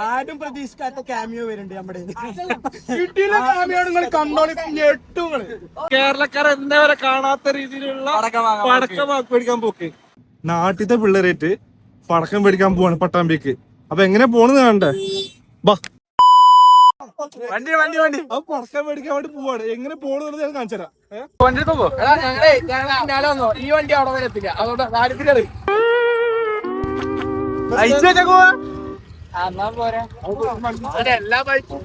ആരും പ്രതീക്ഷിക്കാത്ത ക്യാമിയോ വരുന്നുണ്ട് നമ്മുടെ കിട്ടിയില്ല ക്യാമിയോ നിങ്ങൾ കണ്ടോളി ഞെട്ടുകള്. കേരളക്കാർ എന്നവരെ കാണാത്ത രീതിയിലുള്ള പടക്കം മേടിക്കാൻ പോക്ക്. നാട്ടിലത്തെ പിള്ളേരായിട്ട് പടക്കം മേടിക്കാൻ പോവാണ് പട്ടാമ്പിക്ക്. അപ്പൊ എങ്ങനെ പോണെന്ന് കാണണ്ടേ? ബാ വണ്ടി വണ്ടി വണ്ടി അപ്പൊ പടക്കം മേടിക്കാൻ വേണ്ടി പോവാണ്. എങ്ങനെ പോണെന്ന് ഞാൻ കാണിച്ചു തരാം. ഈ വണ്ടി അവിടെ വരെ എത്തില്ല. അതുകൊണ്ട് കാര്യത്തില് എല്ലാ ബൈക്കും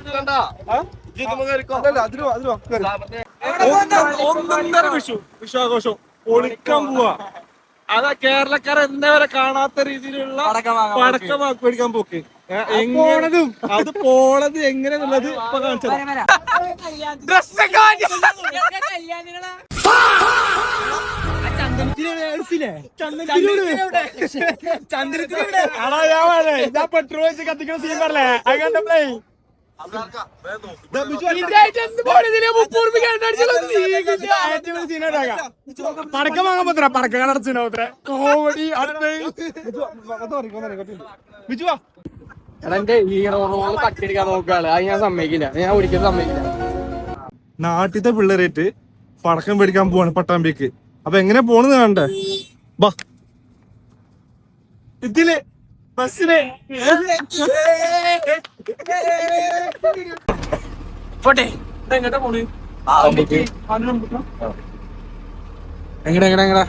വിശ്വാഘോഷം പൊളിക്കാൻ പോവാ. അതാ കേരളക്കാർ എന്നവരെ കാണാത്ത രീതിയിലുള്ള പടക്കം മേടിക്കാൻ പോക്ക്. പോണതും അത് പോണത് എങ്ങനെയാന്നുള്ളത് ഇപ്പൊ കാണിച്ചത്. പെട്രോൾ വെച്ച് കത്തിക്കുന്ന സീൻ പറഞ്ഞേ അങ്ങനത്തെ പടക്കം വാങ്ങാൻ പറ്റാ പടക്കം അടച്ചിട്ട് കോമഡി ബിജുവാ എന്റെ ഹീറോ തട്ടിയെടുക്കാൻ നോക്കാള്. അത് ഞാൻ സമ്മതിക്കില്ല. ഞാൻ ഒരിക്കലും സമ്മതിക്കില്ല. നാട്ടിലത്തെ പിള്ളേരായിട്ട് പടക്കം മേടിക്കാൻ പോവാണ് പട്ടാമ്പിക്ക്. അപ്പൊ എങ്ങനെ പോണെന്ന് കാണണ്ടേ? ബാ ഇതില് ബസ്സില് പോട്ടെ. എങ്ങോട്ടാ പോണ്? എങ്ങടാ എങ്ങടാ എങ്ങടാ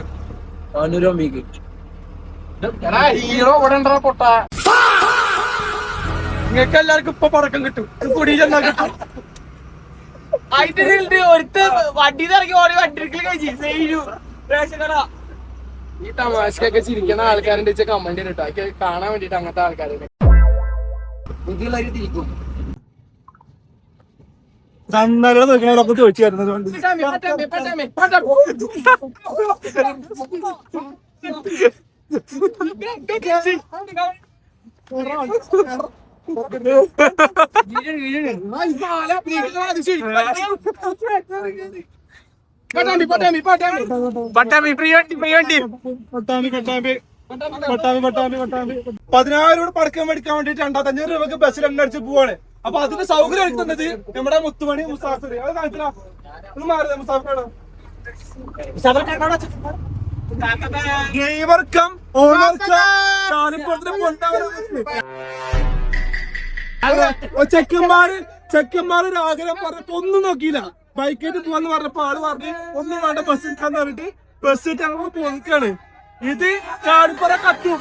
ഹീറോ ഇവിടെ ഉണ്ടോ പൊട്ട? നിങ്ങൾക്ക് എല്ലാവർക്കും ഇപ്പൊ പടക്കം കിട്ടും. കുടി ചെന്നാൽ കിട്ടും. ഒരുത്ത വണ്ടി ഇറങ്ങി ഓടി വണ്ടിക്കൽ കഴിച്ചു. ഈ തമാശക്കൊക്കെ ചിരിക്കുന്ന ആൾക്കാരുടെ കമന്റ് കേട്ടോ. കാണാൻ വേണ്ടിട്ട് അങ്ങനത്തെ ആൾക്കാരുടെ നോക്കണൊക്കെ ചോദിച്ചായിരുന്നു. പട്ടാമ്പി 10,000 പടക്കം മേടിക്കാൻ വേണ്ടിട്ട് 2,500 രൂപക്ക് ബസ്സിൽ എണ്ണടിച്ച് പോവാണ്. അപ്പൊ അതിന്റെ സൗകര്യം എടുക്കുന്നത് നമ്മുടെ മുത്തുമണി മുസാഫിർ. അത് കാണിച്ചാ മാറിയത് മുസാഫിറാണോ? ഡ്രൈവർക്കം ചെക്കന്മാര് ആഗ്രഹം പറഞ്ഞപ്പോ ഒന്നും നോക്കിയില്ല. ബൈക്കായിട്ട് പോവാന്ന് പറഞ്ഞപ്പോ ആള് പറഞ്ഞ് ഒന്നും വേണ്ട ബസ് എടുക്കാന്ന് പറഞ്ഞിട്ട് ബസ് ഇട്ട് ഞങ്ങൾ പോയിക്കാണ്. ഇത് ചാടിപ്പുറ കത്തും.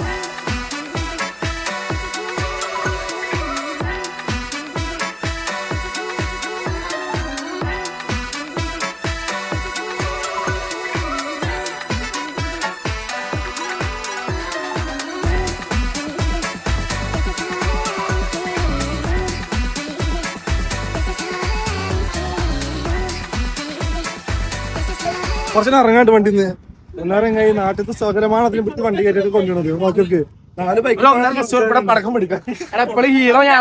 കുറച്ചിനെ ഇറങ്ങാണ്ട് വണ്ടിന്ന് എന്നാലും നാട്ടിലത്തെ സൗകര്യമാണ് അതിനെ പറ്റി വണ്ടി കയറ്റിട്ട് കൊണ്ടുവന്നത്. നോക്കിയൊക്കെ 4 ബൈക്ക് പടക്കം പിടിക്കാം. ഹീറോ ഞാൻ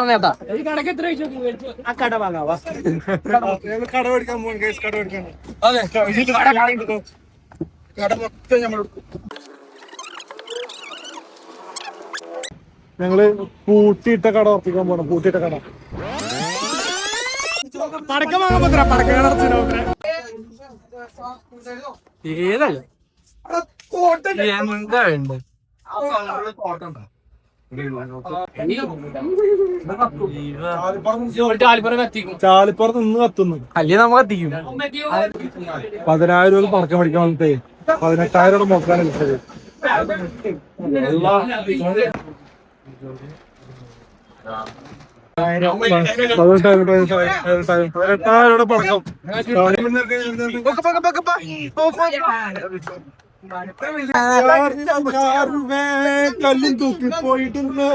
കട വാങ്ങാവാ. കട മേടിക്കാൻ പോകാൻ കട മേടിക്കാൻ. അതെ കട മൊത്തം ഞങ്ങള് പൂട്ടിയിട്ട കട ഉറപ്പിക്കാൻ പോണം. പൂട്ടിയിട്ട കട പടക്കം വാങ്ങാൻ പറ്റാ പടക്കം കടച്ചിട്ട് ഏതല്ല എന്താ വേണ്ട. ചാലിപ്പുറത്ത് നിന്ന് കത്തുന്നു. അല്ലേ നമ്മ കത്തിക്കും. 10,000 രൂപ പടക്കം മേടിക്കാൻ വന്നിട്ടേ 18,000 രൂപ നോക്കാനാണ് കിട്ടത്. കല്ലും തൂക്കി പോയിട്ടുണ്ട്.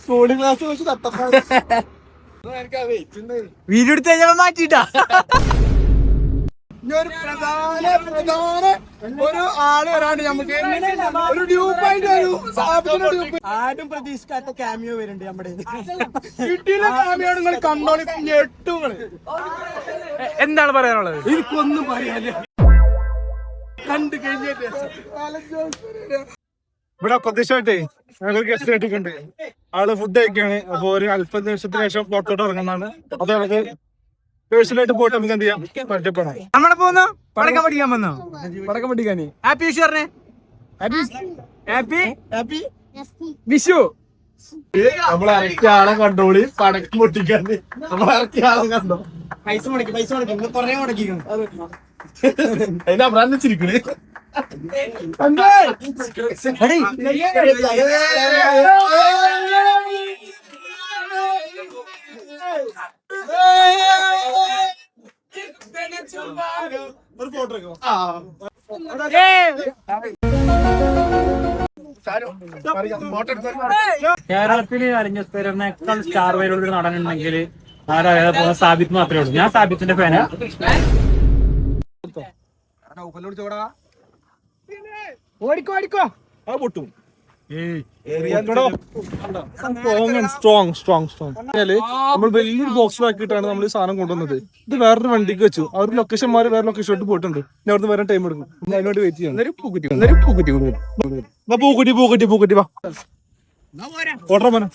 സ്കൂളിംഗ് ക്ലാസ് വെച്ച് വീഡിയോ എടുത്ത് കഴിഞ്ഞാൽ മാറ്റിട്ടാ. ഒരു ആള് വരാണ്ട് നമുക്ക് ഒരു ഡ്യൂപ്പായിട്ട് ആരും പ്രതീക്ഷിക്കാത്ത ക്യാമിയോ വരുന്നുണ്ട് നമ്മുടെ. കിട്ടിയില്ല ക്യാമിയോ നിങ്ങൾ കണ്ടോളി ഞെട്ടുകള്. എന്താണ് പറയാനുള്ളത്? എനിക്കൊന്നും പറയാനില്ല. കണ്ടു കഴിഞ്ഞ ഇവിടെ അപ്രത്യക്ഷമായിട്ടേ ഞങ്ങൾ ഗസ്റ്റ് ആയിട്ടുണ്ട്. ആള് ഫുഡ് കഴിക്കാണ്. അപ്പൊ ഒരു അല്പ ദിവസത്തിന് ശേഷം പുറത്തോട്ട് ഇറങ്ങുന്നതാണ്. അത് നമുക്ക് പേഴ്സണലായിട്ട് പോയിട്ട് നമുക്ക് എന്ത് ചെയ്യാം, പരിചയപ്പെടാം. നമ്മളെ പോകുന്നു പടക്കം പഠിക്കാൻ വന്നോ? പടക്കം പഠിക്കാന് ഹാപ്പി വിഷു പറഞ്ഞേ. Happy happy Vishu. നമ്മളെ ഇറക്കിയ ആളെ കണ്ടോളി, പടക്കം പൊട്ടിക്കാന് നമ്മളെ ഇറക്കിയ ആളെ കണ്ടോ. പൈസ മുടക്കി കൊറേ മുടക്കിക്കുന്നു. അതിന്റെ അഭിപ്രായം ചിരിക്കണേ. ഒരു ഫോട്ടോ എടുക്കാം. കേരളത്തില് അലിഞ്ഞസ്പേരിനേക്കാൾ സ്റ്റാർ വൈലുള്ള നടനുണ്ടെങ്കിൽ ആരാ പോകുന്ന സാബിത്ത് മാത്രമേ ഉള്ളൂ. ഞാൻ സാബിത്തിന്റെ ഫാനാ. ഓടിക്കോ ആ പൊട്ടും. സ്ട്രോങ് നമ്മൾ വലിയൊരു ബോക്സ് ആക്കിയിട്ടാണ് നമ്മൾ ഈ സാധനം കൊണ്ടുവന്നത്. ഇത് വേറൊരു വണ്ടിക്ക് വെച്ചു. അവർ ലൊക്കേഷന്മാര് വേറെ ലൊക്കേഷനിലോട്ട് പോയിട്ടുണ്ട്. ഇനി അവിടുന്ന് വരാൻ ടൈം എടുക്കും. അതിനോട് വെയിറ്റ് ചെയ്യണം. പൂക്കുറ്റി വാ ഓട്ടോ മോനെ.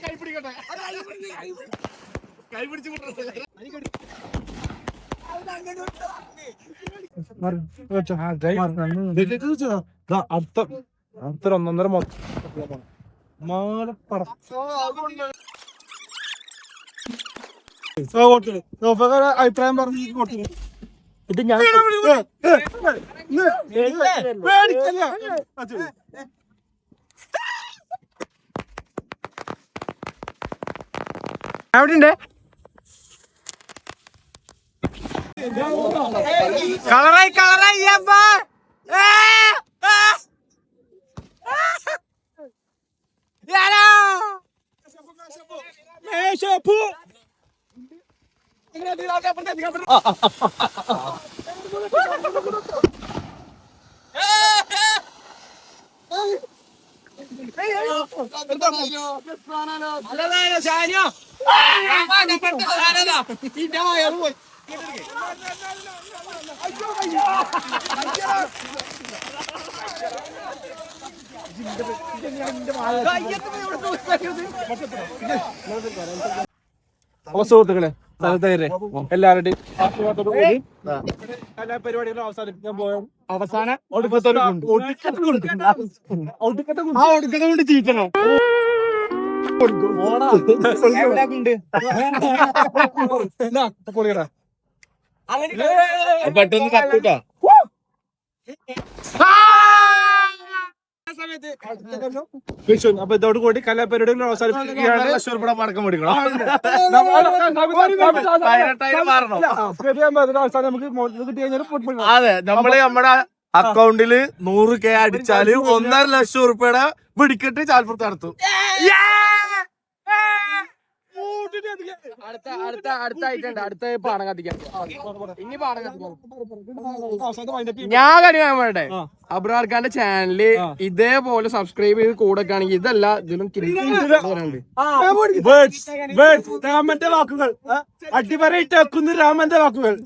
കൈ പിടിക്കട്ടെ, കൈ പിടിച്ചു അടുത്ത ഒന്നൊന്നര അഭിപ്രായം പറഞ്ഞു. ഇത് ഞാൻ എവിടെയുണ്ട്? കളറായി അപ്പൊ സുഹൃത്തുക്കളെ, എല്ലാവരുടെയും എല്ലാ പരിപാടികളും അവസാനിപ്പിക്കാൻ പോയ അവസാനം ഒടുക്കത്തെ കൊണ്ട് ചീറ്റണം. പെട്ടെന്ന് കത്തുട്ടാ. അപ്പൊ ഇതോട് കൂടി കലാപരിപാടികൾ അവസാനിപ്പിക്കുകയാണ്. അതെ, നമ്മള് നമ്മുടെ അക്കൗണ്ടില് 100K അടിച്ചാല് 1.5 ലക്ഷം ഉറുപ്പിയുടെ വെടിക്കെട്ട് ചാൽപ്പുറത്ത് നടത്തും. അടുത്ത പാടം കത്തിക്കാൻ ഇനി പാടം കത്തിക്കാൻ ഞാൻ കഴിയാൻ വേണ്ടേ. അബ്രാർ ഖാന്റെ ചാനല് ഇതേപോലെ സബ്സ്ക്രൈബ് ചെയ്ത് കൂടെ ആണെങ്കിൽ ഇതല്ല ഇതിലും രാമന്റെ വാക്കുകൾ, അടിവരയിട്ടേക്കുന്ന രാമന്റെ വാക്കുകൾ.